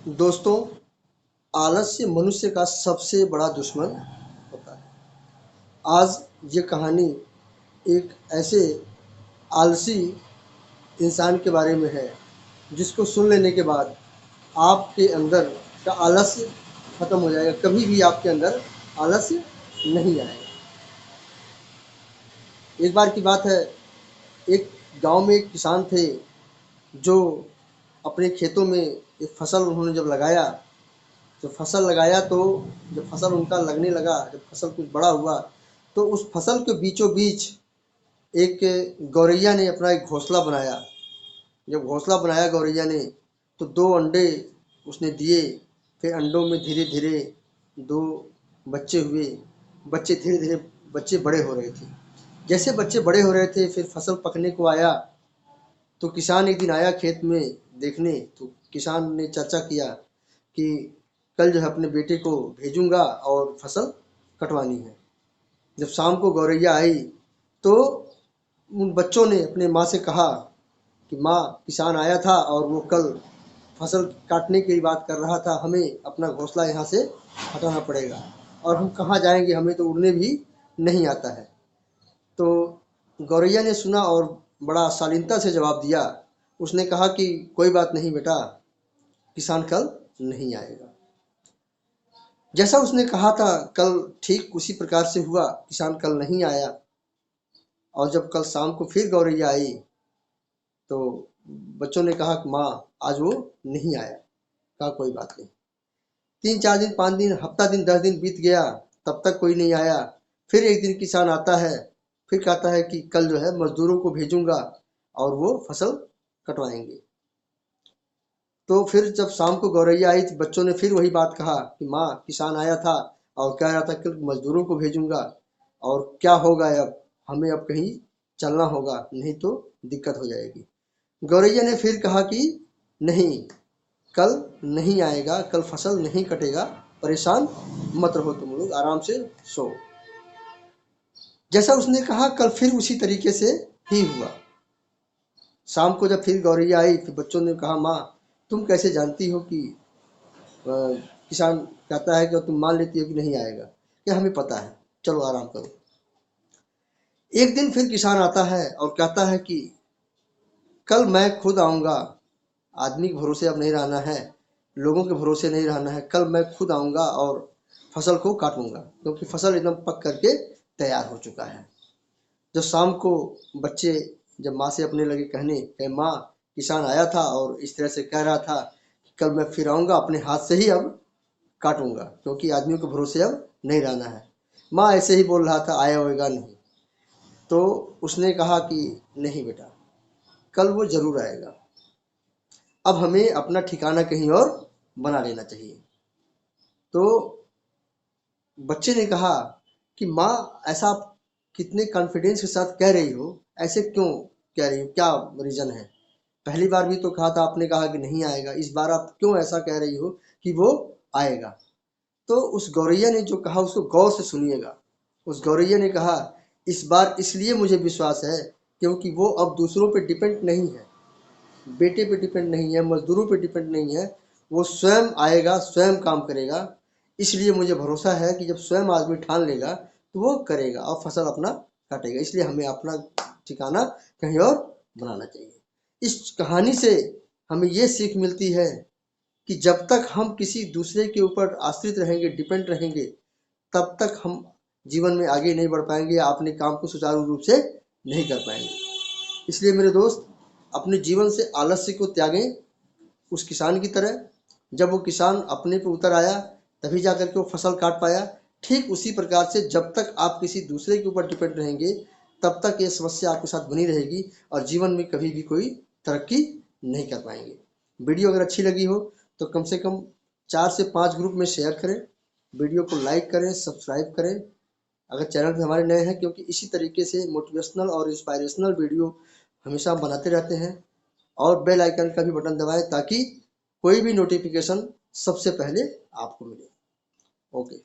दोस्तों, आलस्य मनुष्य का सबसे बड़ा दुश्मन होता है। आज ये कहानी एक ऐसे आलसी इंसान के बारे में है जिसको सुन लेने के बाद आपके अंदर का आलस्य खत्म हो जाएगा। कभी भी आपके अंदर आलस्य नहीं आएगा। एक बार की बात है, एक गांव में एक किसान थे जो अपने खेतों में एक फसल उन्होंने जब लगाया, जब फसल लगाया तो जब फसल उनका लगने लगा, जब फसल कुछ बड़ा हुआ तो उस फसल के बीचों बीच एक गौरैया ने अपना एक घोंसला बनाया। जब घोंसला बनाया गौरैया ने तो 2 अंडे उसने दिए। फिर अंडों में धीरे धीरे 2 बच्चे हुए। बच्चे धीरे धीरे बच्चे बड़े हो रहे थे। जैसे बच्चे बड़े हो रहे थे, फिर फसल पकने को आया तो किसान एक दिन आया खेत में देखने। तो किसान ने चर्चा किया कि कल जो है अपने बेटे को भेजूंगा और फसल कटवानी है। जब शाम को गौरैया आई तो उन बच्चों ने अपने माँ से कहा कि माँ, किसान आया था और वो कल फसल काटने की बात कर रहा था, हमें अपना घोंसला यहाँ से हटाना पड़ेगा और हम कहाँ जाएंगे, हमें तो उड़ने भी नहीं आता है। तो गौरैया ने सुना और बड़ा शालीनता से जवाब दिया। उसने कहा कि कोई बात नहीं बेटा, किसान कल नहीं आएगा। जैसा उसने कहा था कल ठीक उसी प्रकार से हुआ, किसान कल नहीं आया। और जब कल शाम को फिर गौरैया आई तो बच्चों ने कहा कि माँ, आज वो नहीं आया। कहा कोई बात नहीं। 3-4 दिन, 5 दिन, हफ्ता दिन, 10 दिन बीत गया, तब तक कोई नहीं आया। फिर एक दिन किसान आता है, फिर कहता है कि कल जो है मजदूरों को भेजूंगा और वो फसल कटवाएंगे। तो फिर जब शाम को गौरैया आई तो बच्चों ने फिर वही बात कहा कि माँ, किसान आया था और कह रहा था कि मजदूरों को भेजूंगा और क्या होगा, अब हमें अब कहीं चलना होगा, नहीं तो दिक्कत हो जाएगी। गौरैया ने फिर कहा कि नहीं, कल नहीं आएगा, कल फसल नहीं कटेगा, परेशान मत रहो, तुम लोग आराम से सो। जैसा उसने कहा कल फिर उसी तरीके से ही हुआ। शाम को जब फिर गौरैया आई तो बच्चों ने कहा माँ, तुम कैसे जानती हो कि किसान कहता है कि तुम मान लेती हो कि नहीं आएगा? क्या हमें पता है, चलो आराम करो। एक दिन फिर किसान आता है और कहता है कि कल मैं खुद आऊँगा। आदमी के भरोसे अब नहीं रहना है, लोगों के भरोसे नहीं रहना है। कल मैं खुद आऊँगा और फसल को काटूंगा, क्योंकि फसल एकदम पक करके तैयार हो चुका है। जब शाम को बच्चे जब माँ से अपने लगे कहने, कहे माँ, किसान आया था और इस तरह से कह रहा था कि कल मैं फिर आऊँगा, अपने हाथ से ही अब काटूंगा, क्योंकि आदमियों के भरोसे अब नहीं रहना है। माँ ऐसे ही बोल रहा था, आया होएगा नहीं। तो उसने कहा कि नहीं बेटा, कल वो जरूर आएगा, अब हमें अपना ठिकाना कहीं और बना लेना चाहिए। तो बच्चे ने कहा कि माँ, ऐसा आप कितने कॉन्फिडेंस के साथ कह रही हो, ऐसे क्यों कह रही हो, क्या रीज़न है? पहली बार भी तो कहा था, आपने कहा कि नहीं आएगा, इस बार आप क्यों ऐसा कह रही हो कि वो आएगा? तो उस गौरैया ने जो कहा उसको गौर से सुनिएगा। उस गौरैया ने कहा, इस बार इसलिए मुझे विश्वास है क्योंकि वो अब दूसरों पे डिपेंड नहीं है, बेटे पे डिपेंड नहीं है, मजदूरों पे डिपेंड नहीं है। वो स्वयं आएगा, स्वयं काम करेगा। इसलिए मुझे भरोसा है कि जब स्वयं आदमी ठान लेगा तो वो करेगा और फसल अपना काटेगा। इसलिए हमें अपना ठिकाना कहीं और बनाना चाहिए। इस कहानी से हमें ये सीख मिलती है कि जब तक हम किसी दूसरे के ऊपर आश्रित रहेंगे, डिपेंड रहेंगे, तब तक हम जीवन में आगे नहीं बढ़ पाएंगे, अपने काम को सुचारू रूप से नहीं कर पाएंगे। इसलिए मेरे दोस्त, अपने जीवन से आलस्य को त्यागें, उस किसान की तरह। जब वो किसान अपने पे उतर आया तभी जा कर के वो फसल काट पाया। ठीक उसी प्रकार से जब तक आप किसी दूसरे के ऊपर डिपेंड रहेंगे, तब तक ये समस्या आपके साथ बनी रहेगी और जीवन में कभी भी कोई तरक्की नहीं कर पाएंगे। वीडियो अगर अच्छी लगी हो तो कम से कम 4 से 5 ग्रुप में शेयर करें, वीडियो को लाइक करें, सब्सक्राइब करें अगर चैनल पे हमारे नए हैं, क्योंकि इसी तरीके से मोटिवेशनल और इंस्पायरेशनल वीडियो हमेशा हम बनाते रहते हैं। और बेल आइकन का भी बटन दबाएं ताकि कोई भी नोटिफिकेशन सबसे पहले आपको मिले। ओके।